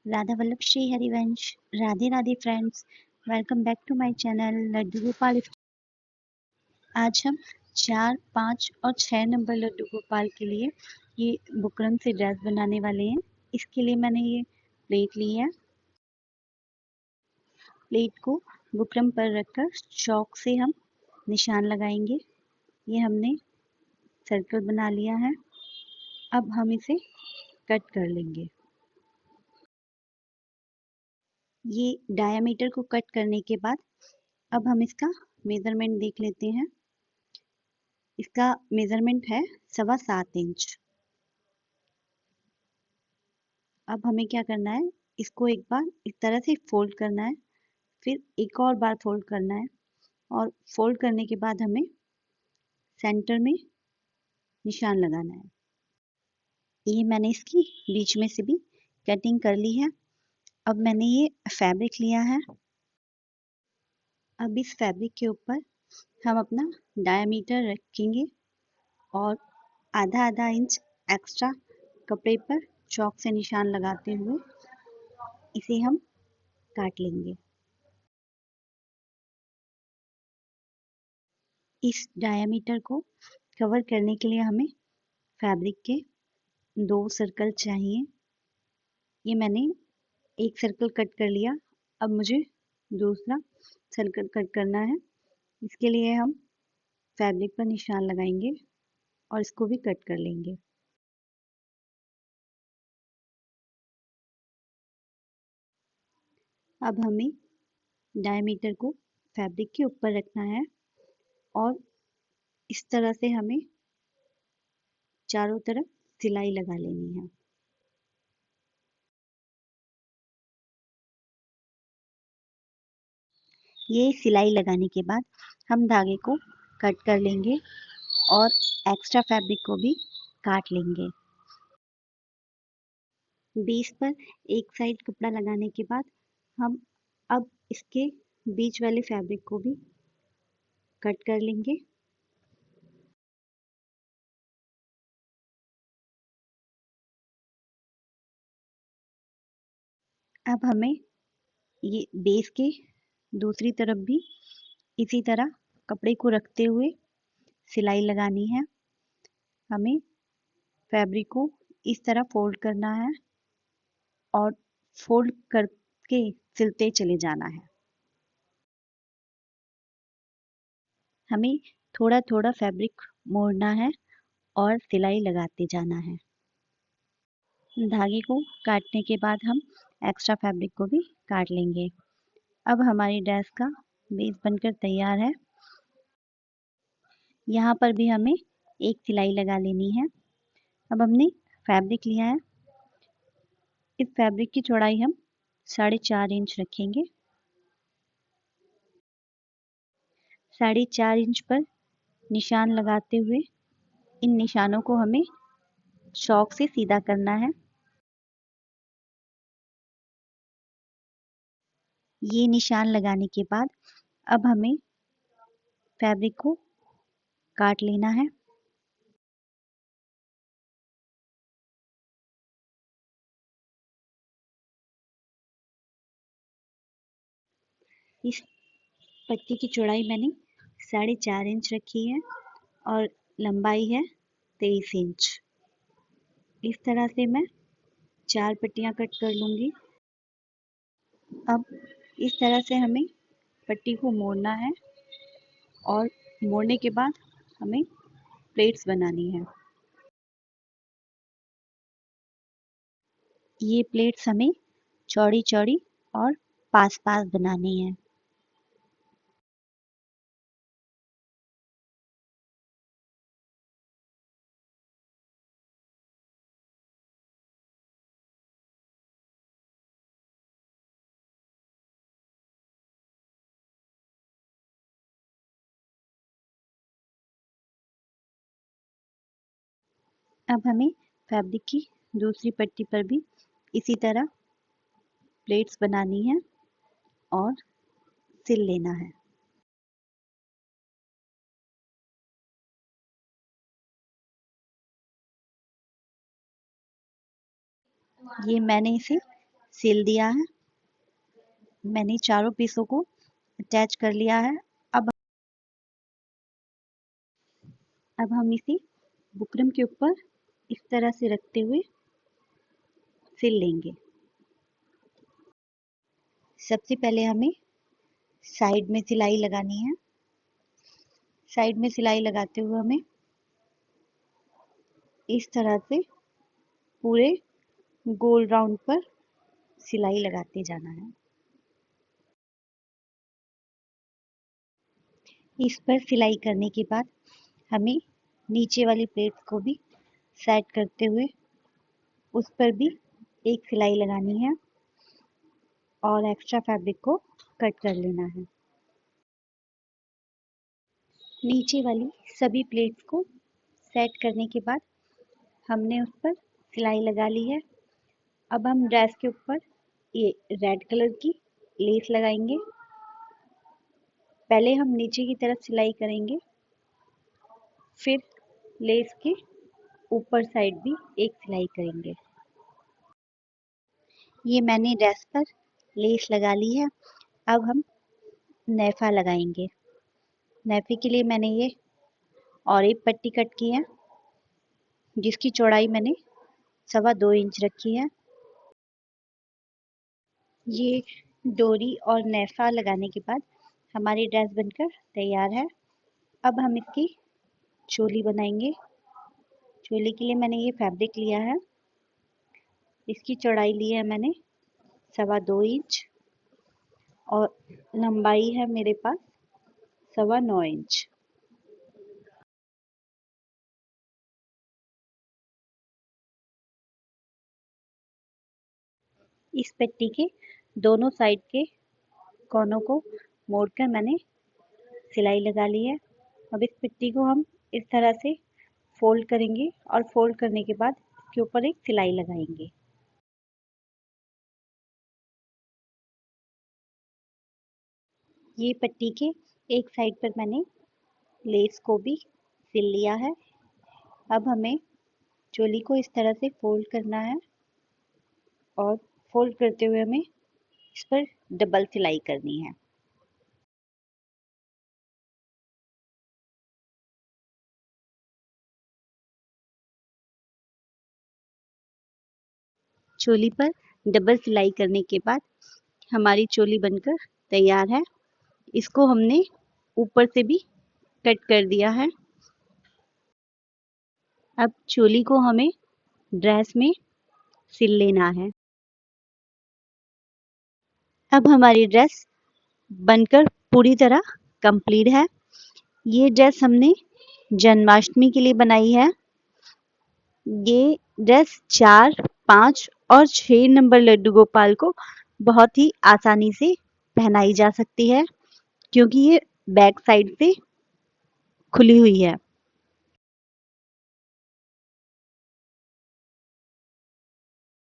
Radha Vallabh Shri Harivansh. Radhe Radhe friends, welcome back to my channel Laddu Gopal. आज हम 4, 5 और 6 नंबर लड्डू गोपाल के लिए ये बुकरम से ड्रेस बनाने वाले हैं। इसके लिए मैंने ये प्लेट ली है। प्लेट को बुकरम पर रखकर चौक से हम निशान लगाएंगे। ये हमने सर्कल बना लिया है। अब हम इसे कट कर लेंगे। ये डायामीटर को कट करने के बाद अब हम इसका मेजरमेंट देख लेते हैं। इसका मेजरमेंट है 7.25 इंच। अब हमें क्या करना है, इसको एक बार इस तरह से फोल्ड करना है, फिर एक और बार फोल्ड करना है और फोल्ड करने के बाद हमें सेंटर में निशान लगाना है। ये मैंने इसकी बीच में से भी कटिंग कर ली है। अब मैंने ये फैब्रिक लिया है। अब इस फैब्रिक के ऊपर हम अपना डायामीटर रखेंगे और आधा आधा इंच एक्स्ट्रा कपड़े पर चौक से निशान लगाते हुए इसे हम काट लेंगे। इस डायामीटर को कवर करने के लिए हमें फैब्रिक के 2 सर्कल चाहिए। ये मैंने एक सर्कल कट कर लिया। अब मुझे दूसरा सर्कल कट करना है। इसके लिए हम फैब्रिक पर निशान लगाएंगे और इसको भी कट कर लेंगे। अब हमें डायमीटर को फैब्रिक के ऊपर रखना है और इस तरह से हमें चारों तरफ सिलाई लगा लेनी है। ये सिलाई लगाने के बाद हम धागे को कट कर लेंगे और एक्स्ट्रा फैब्रिक को भी काट लेंगे। बेस पर एक साइड कपड़ा लगाने के बाद हम अब इसके बीच वाले फैब्रिक को भी कट कर लेंगे। अब हमें ये बेस के दूसरी तरफ भी इसी तरह कपड़े को रखते हुए सिलाई लगानी है। हमें फैब्रिक को इस तरह फोल्ड करना है और फोल्ड करके सिलते चले जाना है। हमें थोड़ा थोड़ा फैब्रिक मोड़ना है और सिलाई लगाते जाना है। धागे को काटने के बाद हम एक्स्ट्रा फैब्रिक को भी काट लेंगे। अब हमारी ड्रेस का बेस बनकर तैयार है। यहाँ पर भी हमें एक सिलाई लगा लेनी है। अब हमने फैब्रिक लिया है। इस फैब्रिक की चौड़ाई हम 4.5 इंच रखेंगे। 4.5 इंच पर निशान लगाते हुए इन निशानों को हमें चौक से सीधा करना है। ये निशान लगाने के बाद अब हमें फैब्रिक को काट लेना है। इस पट्टी की चौड़ाई मैंने 4.5 इंच रखी है और लंबाई है 23 इंच। इस तरह से मैं 4 पट्टियाँ कट कर लूँगी। अब इस तरह से हमें पट्टी को मोड़ना है और मोड़ने के बाद हमें प्लेट्स बनानी है। ये प्लेट्स हमें चौड़ी चौड़ी और पास पास बनानी है। अब हमें फैब्रिक की दूसरी पट्टी पर भी इसी तरह प्लेट्स बनानी है और सिल लेना है। ये मैंने इसे सिल दिया है। मैंने चारों पीसों को अटैच कर लिया है। अब हम इसे बुकरम के ऊपर इस तरह से रखते हुए सिल लेंगे। सबसे पहले हमें साइड में सिलाई लगानी है। साइड में सिलाई लगाते हुए हमें इस तरह से पूरे गोल राउंड पर सिलाई लगाते जाना है। इस पर सिलाई करने के बाद हमें नीचे वाली प्लेट को भी सेट करते हुए उस पर भी एक सिलाई लगानी है और एक्स्ट्रा फैब्रिक को कट कर लेना है। नीचे वाली सभी प्लेट्स को सेट करने के बाद हमने उस पर सिलाई लगा ली है। अब हम ड्रेस के ऊपर ये रेड कलर की लेस लगाएंगे। पहले हम नीचे की तरफ सिलाई करेंगे, फिर लेस के ऊपर साइड भी एक सिलाई करेंगे। ये मैंने ड्रेस पर लेस लगा ली है। अब हम नेफा लगाएंगे। नेफे के लिए मैंने ये और एक पट्टी कट की है जिसकी चौड़ाई मैंने 2.25 इंच रखी है। ये डोरी और नेफा लगाने के बाद हमारी ड्रेस बनकर तैयार है। अब हम इसकी चोली बनाएंगे। चोली के लिए मैंने ये फैब्रिक लिया है। इसकी चौड़ाई ली है मैंने 2.25 इंच और लंबाई है मेरे पास 9.25 इंच। इस पट्टी के दोनों साइड के कोनों को मोड़कर मैंने सिलाई लगा ली है। अब इस पट्टी को हम इस तरह से फोल्ड करेंगे और फोल्ड करने के बाद इसके ऊपर एक सिलाई लगाएंगे। ये पट्टी के एक साइड पर मैंने लेस को भी सिल लिया है। अब हमें चोली को इस तरह से फोल्ड करना है और फोल्ड करते हुए हमें इस पर डबल सिलाई करनी है। चोली पर डबल सिलाई करने के बाद हमारी चोली बनकर तैयार है। इसको हमने ऊपर से भी कट कर दिया है। अब चोली को हमें ड्रेस में सिल लेना है। अब हमारी ड्रेस बनकर पूरी तरह कंप्लीट है। ये ड्रेस हमने जन्माष्टमी के लिए बनाई है। ये ड्रेस 4, 5 और 6 नंबर लड्डू गोपाल को बहुत ही आसानी से पहनाई जा सकती है क्योंकि ये बैक साइड से खुली हुई है।